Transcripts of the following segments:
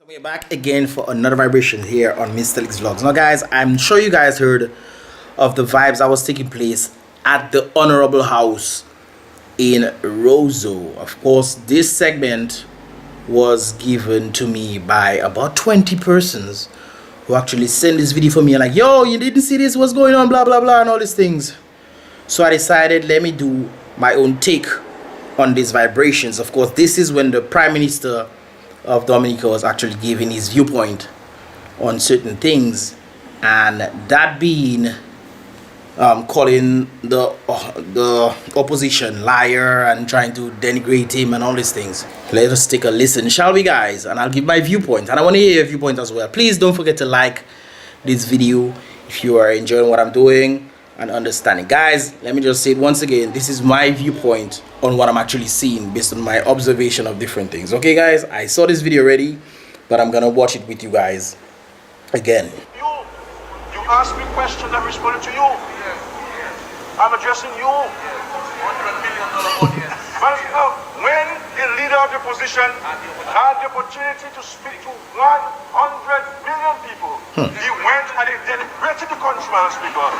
We're back again for another vibration here on Mystelics vlogs. Now guys, I'm sure you guys heard of the vibes that was taking place at the Honorable House in Roseau. Of course, this segment was given to me by about 20 persons who actually sent this video for me and like, yo, you didn't see this, what's going on, blah blah blah, and all these things. So I decided, let me do my own take on these vibrations. Of course, this is when the Prime Minister of Dominica was actually giving his viewpoint on certain things, and that being calling the opposition liar and trying to denigrate him and all these things. Let us take a listen, shall we guys? And I'll give my viewpoint, and I want to hear your viewpoint as well. Please don't forget to like this video if you are enjoying what I'm doing and understanding. Guys, let me just say it once again, this is my viewpoint on what I'm actually seeing based on my observation of different things. Okay guys, I saw this video already, but I'm gonna watch it with you guys again. You asked me questions, I'm responding to you. I'm addressing you. $100 million audience. When the leader of the opposition had the opportunity to speak to 100 million people, he went and he denigrated the country, Madam Speaker.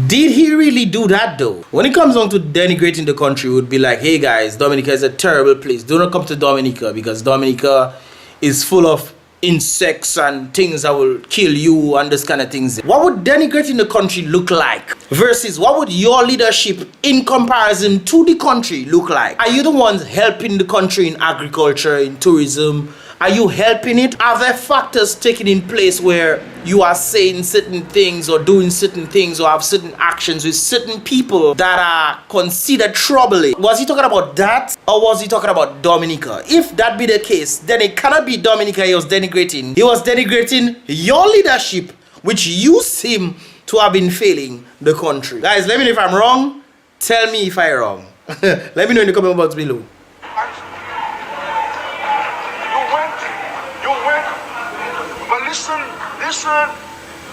Did he really do that though? When it comes down to denigrating the country, it would be like, hey guys, Dominica is a terrible place. Do not come to Dominica because Dominica is full of insects and things that will kill you and this kind of things. What would denigrating the country look like versus what would your leadership in comparison to the country look like? Are you the ones helping the country in agriculture, in tourism? Are you helping it? Are there factors taken in place where you are saying certain things or doing certain things or have certain actions with certain people that are considered troubling? Was he talking about that, or was he talking about Dominica? If that be the case, then it cannot be Dominica he was denigrating. He was denigrating your leadership, which you seem to have been failing the country. Guys, let me know if I'm wrong. Tell me if I'm wrong. Let me know in the comment box below.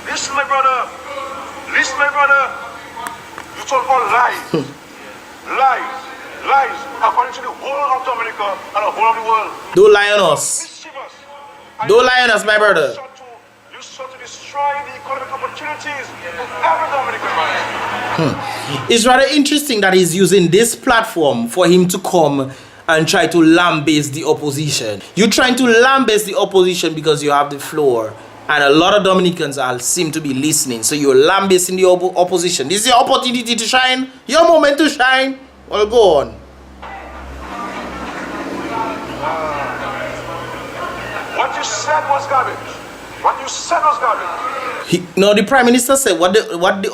Listen, my brother. Listen, my brother. You told all lies. Lies, according to the whole of Dominica and the whole of the world. Don't lie on us. Don't lie on us, my brother. You sought to destroy the economic opportunities of every Dominican man. It's rather interesting that he's using this platform for him to come and try to lambaste the opposition. You're trying to lambaste the opposition because you have the floor. And a lot of Dominicans seem to be listening. So you're lambasting the opposition. This is your opportunity to shine. Your moment to shine. Well, go on. What you said was garbage. What you said was garbage. No, the Prime Minister said what the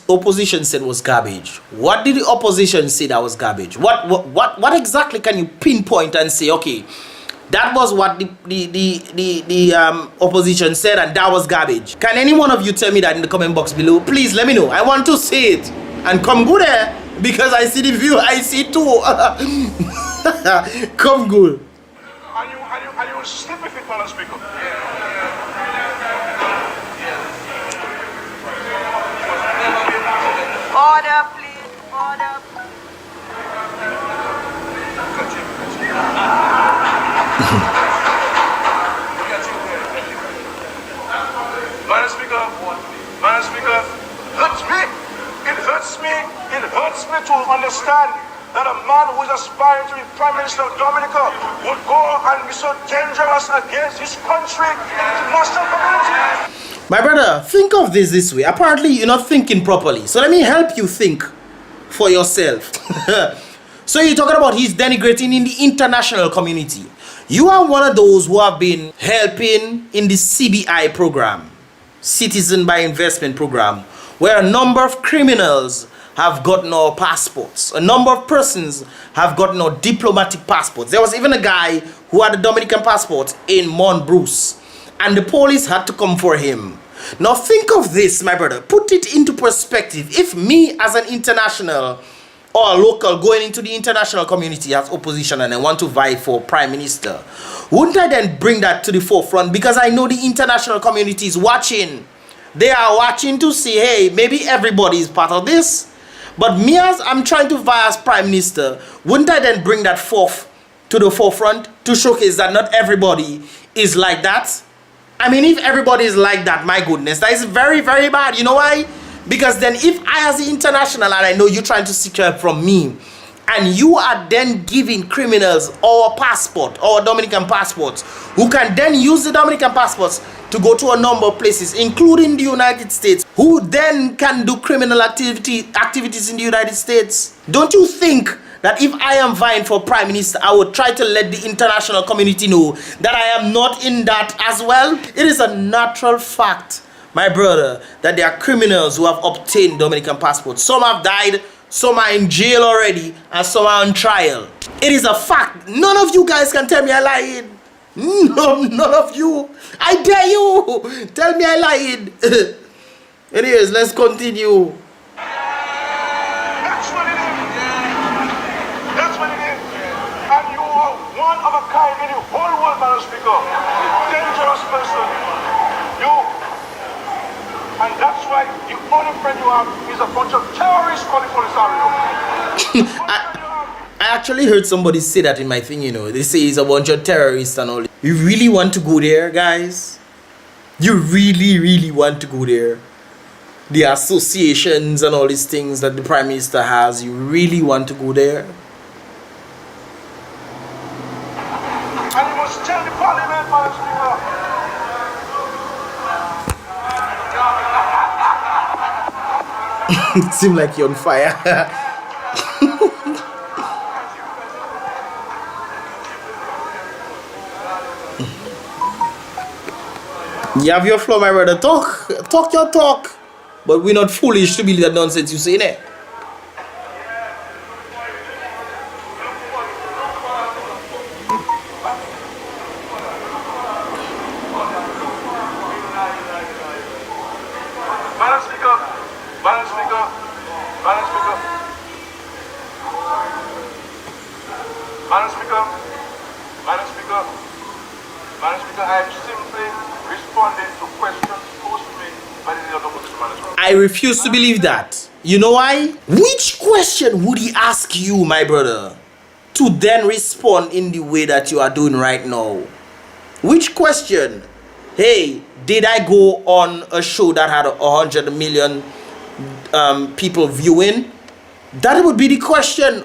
opposition said was garbage. What did the opposition say that was garbage? What exactly can you pinpoint and say, okay, that was what the opposition said and that was garbage? Can any one of you tell me that in the comment box below? Please let me know. I want to see it. And come good there because I see the view. I see it too. Come good. And you will sleep with it, Madam Speaker. Order, please. Order. Madam Speaker, it hurts me to understand that a man who is aspiring to be Prime Minister of Dominica would go and be so dangerous against his country and international community. My brother, think of this way. Apparently, you're not thinking properly. So let me help you think for yourself. So you're talking about he's denigrating in the international community. You are one of those who have been helping in the CBI program, Citizen by Investment program, where a number of criminals have gotten our passports. A number of persons have gotten our diplomatic passports. There was even a guy who had a Dominican passport in Mont Bruce, and the police had to come for him. Now think of this, my brother. Put it into perspective. If me as an international or a local going into the international community as opposition and I want to vie for Prime Minister, wouldn't I then bring that to the forefront? Because I know the international community is watching. They are watching to see, hey, maybe everybody is part of this. But me as I'm trying to vie as Prime Minister, wouldn't I then bring that forth to the forefront to showcase that not everybody is like that. I mean, if everybody is like that, my goodness, that is very, very bad. You know why? Because then if I as the international, and I know you're trying to seek help from me, and you are then giving criminals our passport, our Dominican passports, who can then use the Dominican passports to go to a number of places, including the United States, who then can do criminal activities in the United States. Don't you think that if I am vying for Prime Minister, I would try to let the international community know that I am not in that as well? It is a natural fact, my brother, that there are criminals who have obtained Dominican passports. Some have died, some are in jail already, and some are on trial. It is a fact. None of you guys can tell me I lied. No, none of you. I dare you. Tell me I lied. Anyways, let's continue. That's what it is. That's what it is. And you are one of a kind in the whole world, Madam Speaker. Dangerous person. You. And that's why the only friend you have is a bunch of terrorists calling for the I actually heard somebody say that in my thing, you know. They say he's a bunch of terrorists and all. You really want to go there, guys? You really, really want to go there? The associations and all these things that the Prime Minister has, you really want to go there? And you must tell the Parliament, Madam Speaker. It seems like you're on fire. You have your flow, my brother. Talk your talk. But we're not foolish to believe that nonsense you say there. Madam Speaker, Madam Speaker, Madam Speaker, Madam Speaker, Madam Speaker, Madam Speaker, I am simply responding to questions posed to me by the leader of the opposition, Madam Speaker. I refuse to believe that. You know why? Which question would he ask you, my brother, to then respond in the way that you are doing right now? Which question? Hey, did I go on a show that had 100 million people viewing? That would be the question.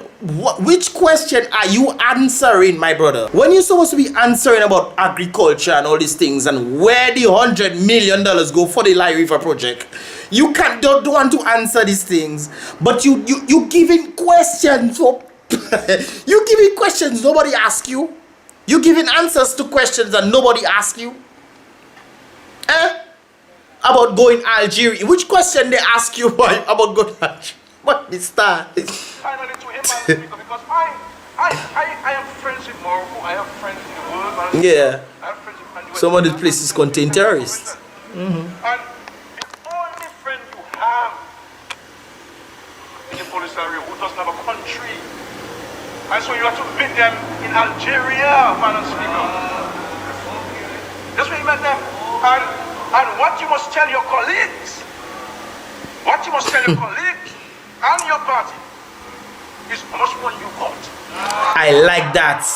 Which question are you answering, my brother? When you're supposed to be answering about agriculture and all these things and where the $100 million go for the Lai River project, you don't want to answer these things, but you giving questions for you giving questions nobody ask you. You giving answers to questions that nobody ask you. About going Algeria. Which question they ask you about going Algeria? What is that? Finally to him, Madam Speaker, because I am friends in Morocco, I have friends in the world, Madam Speaker. Yeah. I have friends in the Some of these places contain terrorists. And the only friend you have in the Polisario who doesn't have a country. And so you have to meet them in Algeria, Madam Speaker. That's where you met them. And what you must tell your colleagues, and your party is how much money you got. I like that.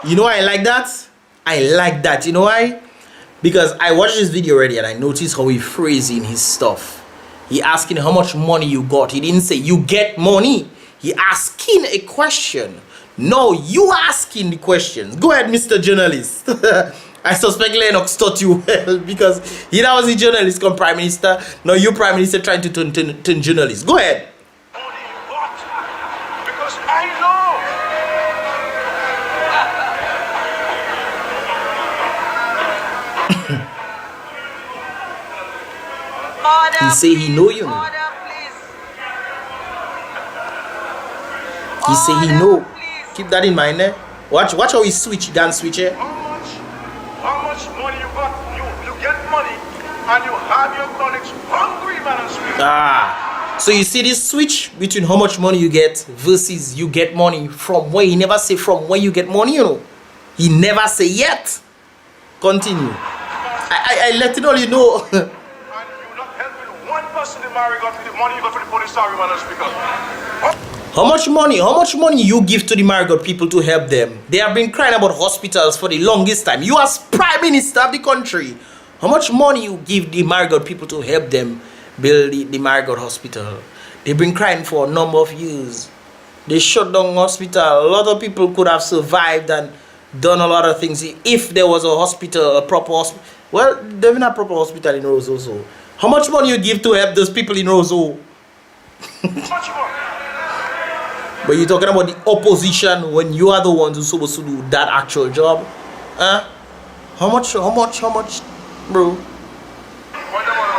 You know why I like that? I like that. You know why? Because I watched this video already and I noticed how he phrasing his stuff. He asking how much money you got. He didn't say you get money. He asking a question. No, you asking the questions. Go ahead, Mr. Journalist. I suspect Lennox taught you well because he now was a journalist come Prime Minister. Now you Prime Minister trying to turn journalist. Go ahead. Only what? Because I know. Order, He say he know you know. Order, please. He say he Order, know. please. Keep that in mind, eh? Watch how he switch, gun switch, eh? How much money you got? You get money and you have your colleagues hungry, Madam Speaker. Ah, so you see this switch between how much money you get versus you get money from where. He never say from where you get money, you know. He never say yet. Continue. I let it all you know. And you're not helping one person in Marigot with the money you got for the police, sorry, Madam Speaker. How much money you give to the Marigot people to help them? They have been crying about hospitals for the longest time. You as Prime Minister of the country, how much money you give the Marigot people to help them build the Marigot Hospital? They've been crying for a number of years. They shut down hospital. A lot of people could have survived and done a lot of things if there was a hospital, a proper hospital. Well, there's not a proper hospital in Roseau. So how much money you give to help those people in Roseau? Much more. But you're talking about the opposition when you are the ones who's supposed to do that actual job. Huh? How much, bro? What about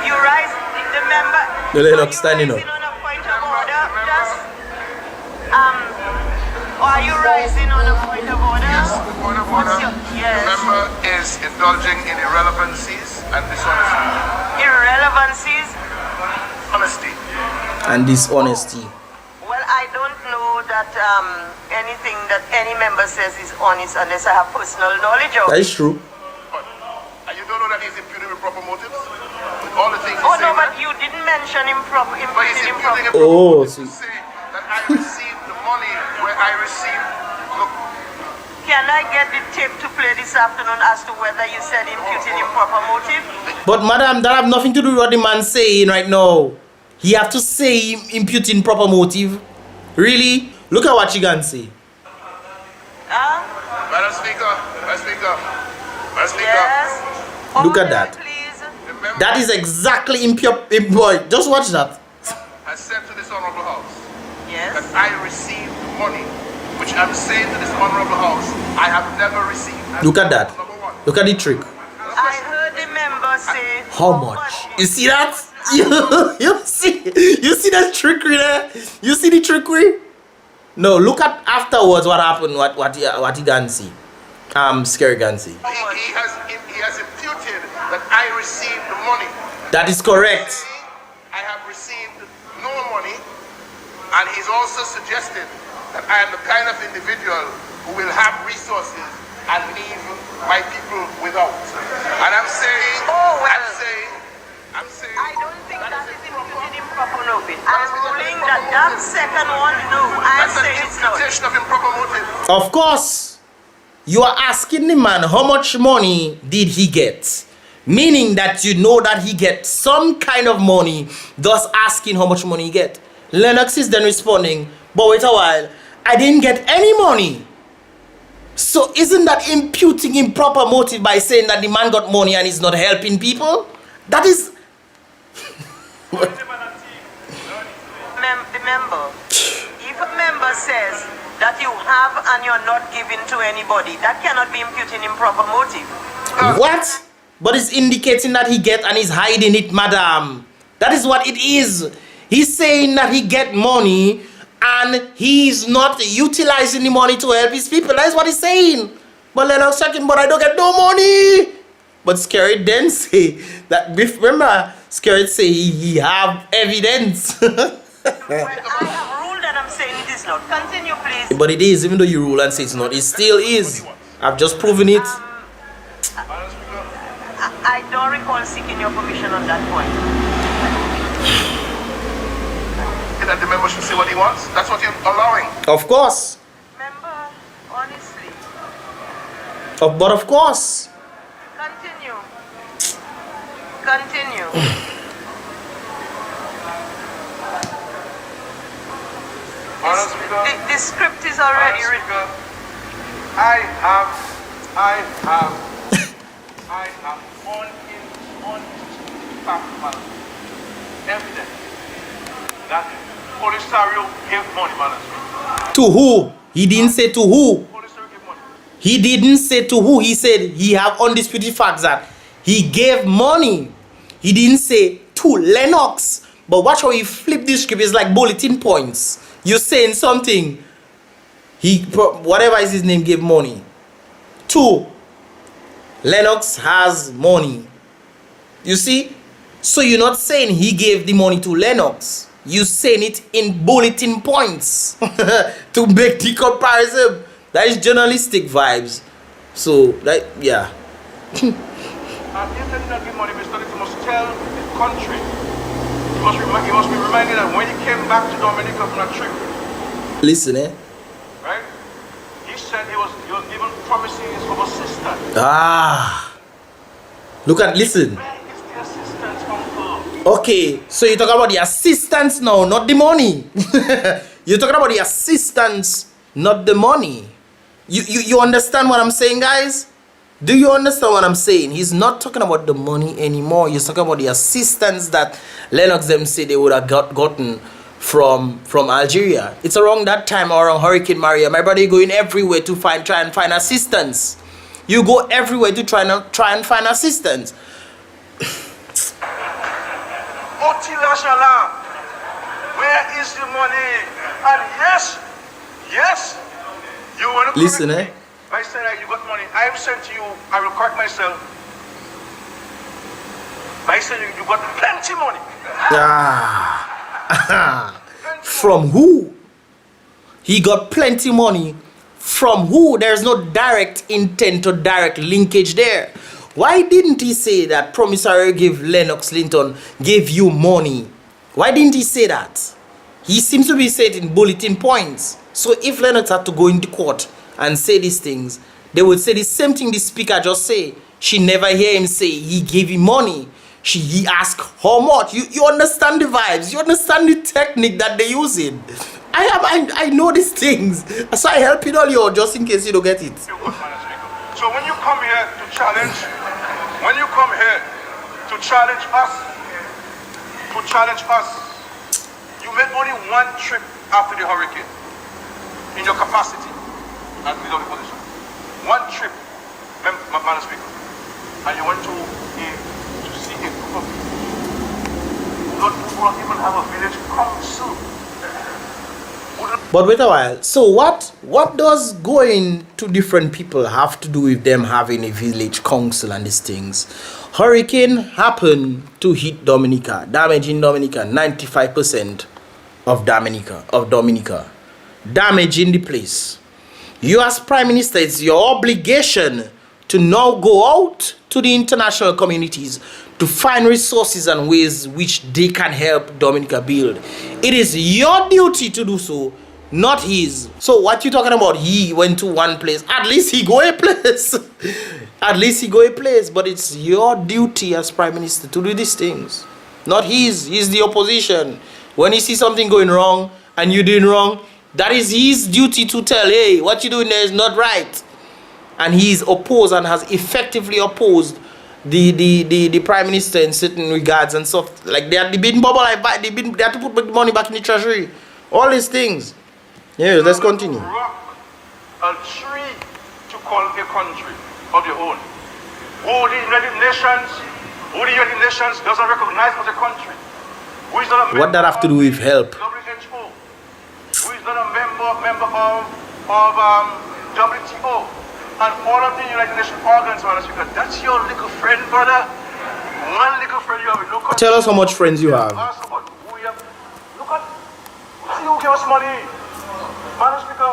You rise, the member. The lennox standing up. On a point of order, just, are you rising on a point of order? Yes, the point of order. Yes. The member is indulging in irrelevancies and dishonesty. Irrelevancies? Honesty. And dishonesty. Well, I don't know that anything that any member says is honest unless I have personal knowledge of That it. is true. And you don't know that he's imputed with proper motives? With all the things he's Oh no, saying, but you didn't mention improper. but he's imputing Improper. improper Oh, motives to see. say that I received the money where I received. Look, Can I get the tape to play this afternoon as to whether you said imputing improper motive? But madam, that have nothing to do with what the man's saying right now. He have to say imputing proper motive. Really? Look at what you can say. Madam Speaker, Madam Speaker, Madam Speaker. Yes. Look at Order, that. Please. The member That is exactly boy. Just watch that. has said to this honorable house Yes. that I received money, which I'm saying to this honorable house, I have never received. Look at that. Number one. Look at the trick. I heard the member say. How much? You see that? You see that trickery there? You see the trickery? No, look at afterwards what happened, what he can see. Scary can see. He has imputed that I received the money. That is correct. I have received no money, and he's also suggested that I am the kind of individual who will have resources and leave my people without. And I'm saying, Oh, well. I'm saying, I don't think that is imputing improper motive. I'm ruling that second one, no. I'm that's an saying it's not. imputation of improper motive. Of course, you are asking the man how much money did he get, meaning that you know that he gets some kind of money, thus asking how much money he get. Lennox is then responding, but wait a while, I didn't get any money. So isn't that imputing improper motive by saying that the man got money and is not helping people? That is The member. If a member says that you have and you're not giving to anybody, that cannot be imputing improper motive. what? But it's indicating that he get and he's hiding it, madam. That is what it is. He's saying that he get money and he's not utilizing the money to help his people. That's what he's saying. But Lennox checking, but I don't get no money. But SKERRIT then say that, remember, SKERRIT say he have evidence. Well, I have ruled and I'm saying it is not. Continue, please. But it is, even though you rule and say it's not, it still is. I've just proven it. I don't recall seeking your permission on that point. That the member should say what he wants. That's what you're allowing. Of course. Member, honestly, But of course. continue. Continue. Madam Speaker, The script is already Madam written. Speaker, I have evidence that Polisario gave money, Madam Speaker. To who? He didn't say to who. Polisario gave money. He didn't say to who. He said he have undisputed facts that he gave money. He didn't say to Lennox. But watch how he flip this script. It's like bulletin points. You're saying something. Whatever is his name, gave money. To Lennox has money. You see? So you're not saying he gave the money to Lennox. You're saying it in bulletin points to make the comparison. That is journalistic vibes. So that, yeah. And if they do not give money, Mystelics must tell country, he must be reminded that when he came back to Dominica from that trip, Listen, eh? right? He said he was even promising his other sister. Ah. Listen. Where is the assistance, uncle? Okay, so you're talking about the assistance now, not the money. You're talking about the assistance, not the money. You understand what I'm saying, guys? Do you understand what I'm saying? He's not talking about the money anymore. He's talking about the assistance that Lennox them say they would have gotten from Algeria. It's around that time, around Hurricane Maria. My brother, going everywhere to try and find assistance. You go everywhere to try and find assistance. Otilashala, where is the money? And yes, you want to Listen, eh? I said that you got money. I will send to you. I will correct myself. I said you got plenty money. Ah. From who? He got plenty money. From who? There's no direct intent or direct linkage there. Why didn't he say that promissory gave Lennox Linton gave you money? Why didn't he say that? He seems to be saying in bulletin points. So if Lennox had to go into court and say these things, they would say the same thing the speaker just say. She never hear him say he gave him money. He asked how much. You understand the vibes. You understand the technique that they're using. I know these things. So I help you all you just in case you don't get it. So when you come here to challenge, us, you made only one trip after the hurricane in your capacity as leader of the opposition. One trip, Madam Speaker, and you went to see a group of people who don't even have a village council. But wait a while. So what does going to different people have to do with them having a village council and these things? Hurricane happened to hit Dominica, damaging Dominica, 95% of Dominica, damaging the place. You as Prime Minister, it's your obligation to now go out to the international communities to find resources and ways which they can help Dominica build. It is your duty to do so, not his. So what you talking about? He went to one place. At least he go a place. At least he go a place. But it's your duty as Prime Minister to do these things, not his. He's the opposition. When he sees something going wrong and you doing wrong, that is his duty to tell, hey, what you doing there is not right. And he's opposed and has effectively opposed the Prime Minister in certain regards and stuff. Like they been bubble like they have to put money back in the treasury. All these things. Yeah, let's continue. Rock a tree to call a country of your own. Who the United Nations doesn't recognize as a country. Who is not a What that have to do with help? WHO. Who is not a member of WTO. And all of the United Nations organs, that's your little friend, brother. One little friend you have. Look at Tell us how much friends you have. Look at, see who gave us money. Madam Speaker,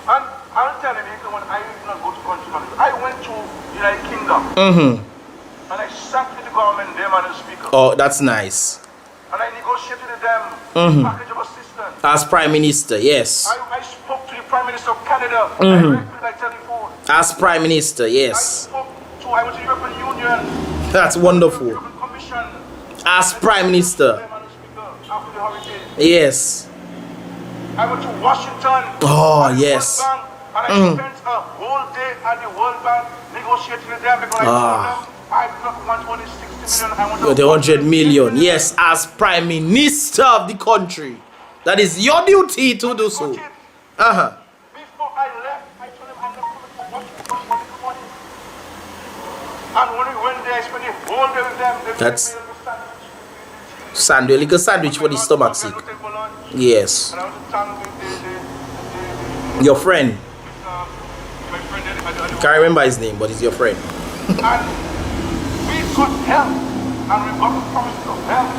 and I'm telling you, when I did not go to country manager, I went to the United Kingdom. And I sat with the government there, Madam Speaker. Oh, that's nice. And I negotiated with them package of assistance. As Prime Minister, yes. I spoke to the Prime Minister of Canada directly by telephone. As Prime Minister, yes. I went to the European Union. That's wonderful. European Commission. As Prime Minister, Madam Speaker, after the hurricane. yes. I went to Washington. Oh, yes. World Bank, and I spent a whole day at the World Bank negotiating with them because I told them I do not want only 60 million. I want The 100 million, yes, as Prime Minister of the country. That is your duty to do so. Before I left, I told them I'm not coming to Washington for money. And when we went there, I spent the whole day with them. They That's- made me a sandwich. Sandwich, like a sandwich for the stomach sick. Yes. And I was to Your friend. my friend there. Can't remember his name, but he's your friend. And we got help, and we got the promise of help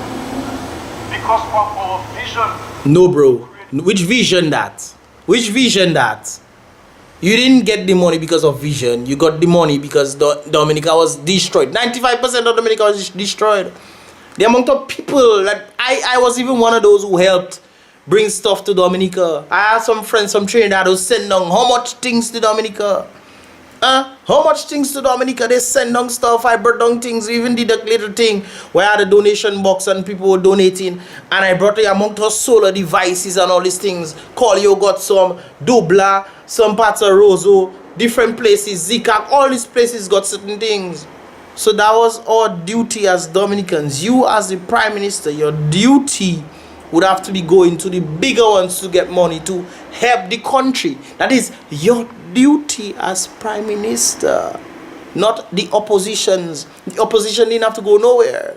because of our vision. No, bro. Which vision that? Which vision that? You didn't get the money because of vision. You got the money because Dominica was destroyed. 95% of Dominica was destroyed. The amount of people that I was even one of those who helped bring stuff to Dominica. I had some friends from Trinidad who send down how much things to Dominica. How much things to Dominica? They send down stuff. I brought down things. We even did a little thing where I had a donation box and people were donating. And I brought the amount of solar devices and all these things. Colio got some, Dubla, some parts of Roseau, different places, Zikak, all these places got certain things. So that was our duty as Dominicans. You as the Prime Minister, your duty would have to be going to the bigger ones to get money to help the country. That is your duty as Prime Minister, not the oppositions. The opposition didn't have to go nowhere.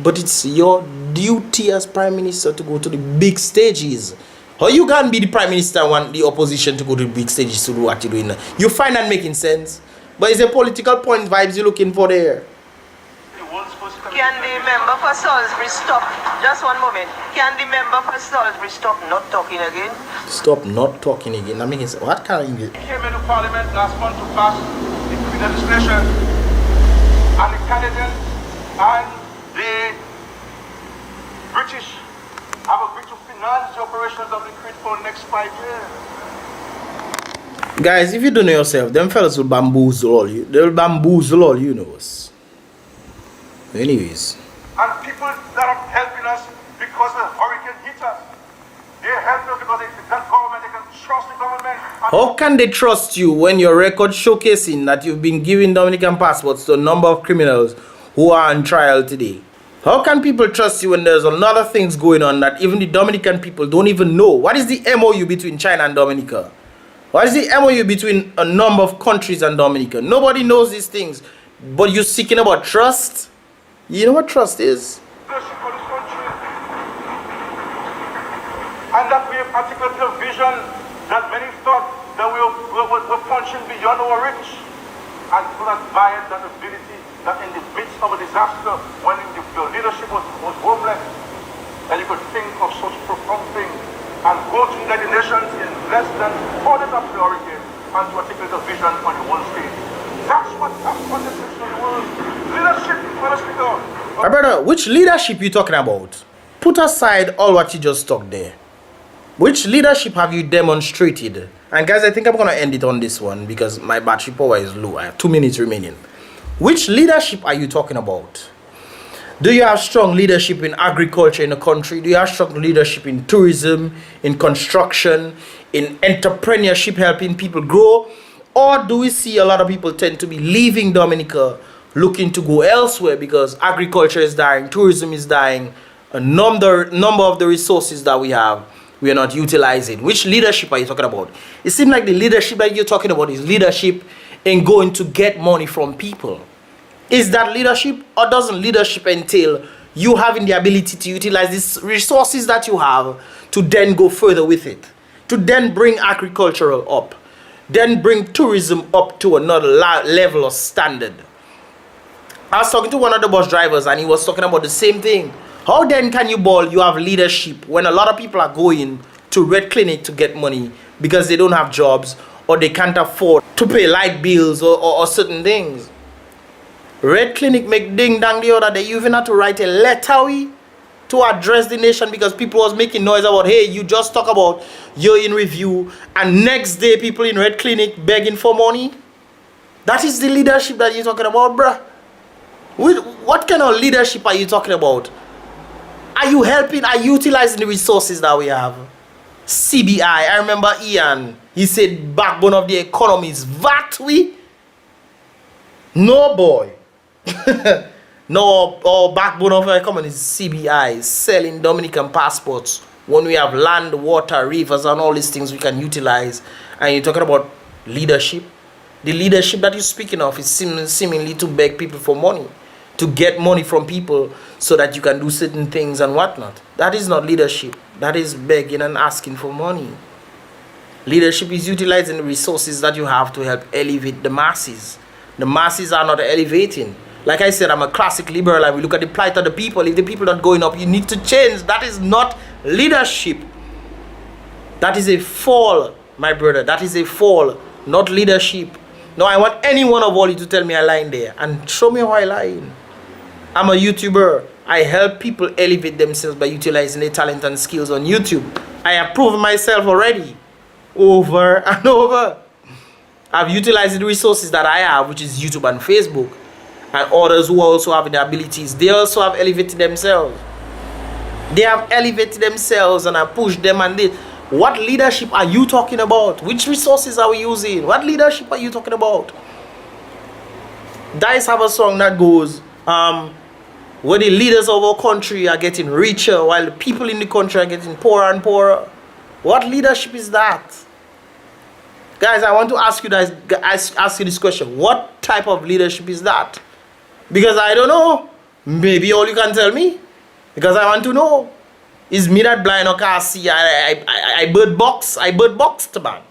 But it's your duty as Prime Minister to go to the big stages. Or you can't be the Prime Minister and want the opposition to go to the big stages to do what you're doing. You find that making sense? But it's a political point vibes you're looking for there. Can the member for Salisbury stop? Just one moment. Can the member for Salisbury stop not talking again? Stop not talking again. I mean, what kind of English? Came into Parliament last month to pass the legislation, and the Canadians and the British have agreed to finance the operations of the CRIT for the next 5 years. Guys, if you don't know yourself, them fellas will bamboozle all you. They will bamboozle all you know us. Anyways. And people that are helping us because the hurricane hit us. They help us because that government, they can trust the government. How can they trust you when your record showcasing that you've been giving Dominican passports to a number of criminals who are on trial today? How can people trust you when there's a lot of things going on that even the Dominican people don't even know? What is the MOU between China and Dominica? What is the MOU between a number of countries and Dominica? Nobody knows these things. But you're seeking about trust? You know what trust is? For this country. And that we have articulated a vision that many thought that we're punching beyond our reach. And people that buy it, that ability, that in the midst of a disaster, when your leadership was hopeless, and you could think of such profound things, and go to United Nations in less than 4 days after the hurricane, and to articulate a vision on the world stage. That's what this is the world. Leadership, Mr. Speaker. My brother, which leadership you talking about? Put aside all what you just talked there. Which leadership have you demonstrated? And guys, I think I'm going to end it on this one because my battery power is low. I have 2 minutes remaining. Which leadership are you talking about? Do you have strong leadership in agriculture in the country? Do you have strong leadership in tourism, in construction, in entrepreneurship, helping people grow? Or do we see a lot of people tend to be leaving Dominica, looking to go elsewhere because agriculture is dying, tourism is dying, a number of the resources that we have, we are not utilizing? Which leadership are you talking about? It seems like the leadership that you're talking about is leadership in going to get money from people. Is that leadership, or doesn't leadership entail you having the ability to utilize these resources that you have to then go further with it, to then bring agricultural up, then bring tourism up to another level of standard? I was talking to one of the bus drivers and he was talking about the same thing. How then can you have leadership when a lot of people are going to Red Clinic to get money because they don't have jobs or they can't afford to pay light bills or certain things? Red Clinic make ding dang the other day. You even had to write a letter to address the nation because people was making noise about, hey, you just talk about you're in review and next day people in Red Clinic begging for money. That is the leadership that you're talking about, bruh. What kind of leadership are you talking about? Are you helping? Are you utilizing the resources that we have? CBI, I remember Ian, he said backbone of the economy is VAT. No boy. No, our backbone of our economy is CBI, selling Dominican passports when we have land, water, rivers and all these things we can utilize. And you're talking about leadership. The leadership that you're speaking of is seemingly to beg people for money, to get money from people so that you can do certain things and whatnot. That is not leadership. That is begging and asking for money. Leadership is utilizing the resources that you have to help elevate the masses. The masses are not elevating. Like I said, I'm a classic liberal and we look at the plight of the people. If the people are not going up, you need to change. That is not leadership. That is a fall, my brother. That is a fall, not leadership. No, I want any one of all you to tell me I lie there and show me how I lie. I'm a YouTuber. I help people elevate themselves by utilizing their talent and skills on YouTube. I have proven myself already, over and over. I've utilized the resources that I have, which is YouTube and Facebook, and others who also have the abilities. They also have elevated themselves. They have elevated themselves and I pushed them and this. What leadership are you talking about? Which resources are we using? What leadership are you talking about? Dice have a song that goes, where the leaders of our country are getting richer while the people in the country are getting poorer and poorer. What leadership is that? Guys, I want to ask you guys, ask you this question. What type of leadership is that? Because I don't know. Maybe all you can tell me. Because I want to know. Is me that blind or can't see? I bird boxed, man.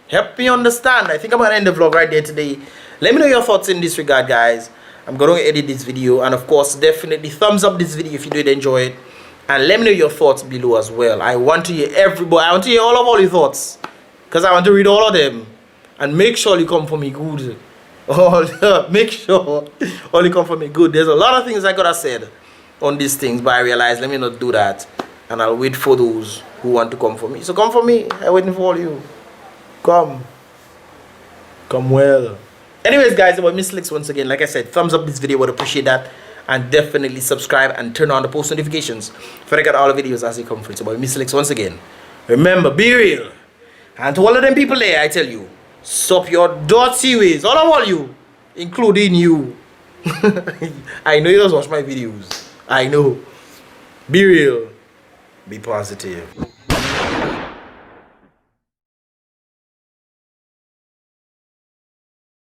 Help me understand. I think I'm going to end the vlog right there today. Let me know your thoughts in this regard, guys. I'm going to edit this video. And of course, definitely thumbs up this video if you did enjoy it. And let me know your thoughts below as well. I want to hear everybody. I want to hear all your thoughts. Because I want to read all of them. And make sure you come for me good. Make sure all you come for me good. There's a lot of things I could have said on these things. But I realized, let me not do that. And I'll wait for those who want to come for me. So come for me. I'm waiting for all you. Come. Come well. Anyways, guys, about Mystelics once again. Like I said, thumbs up this video. Would appreciate that. And definitely subscribe and turn on the post notifications for I get all the videos as they come through. It's about Mystelics once again. Remember, be real. And to all of them people there, I tell you, stop your dirty ways. All of you, including you. I know you just watch my videos. I know. Be real. Be positive.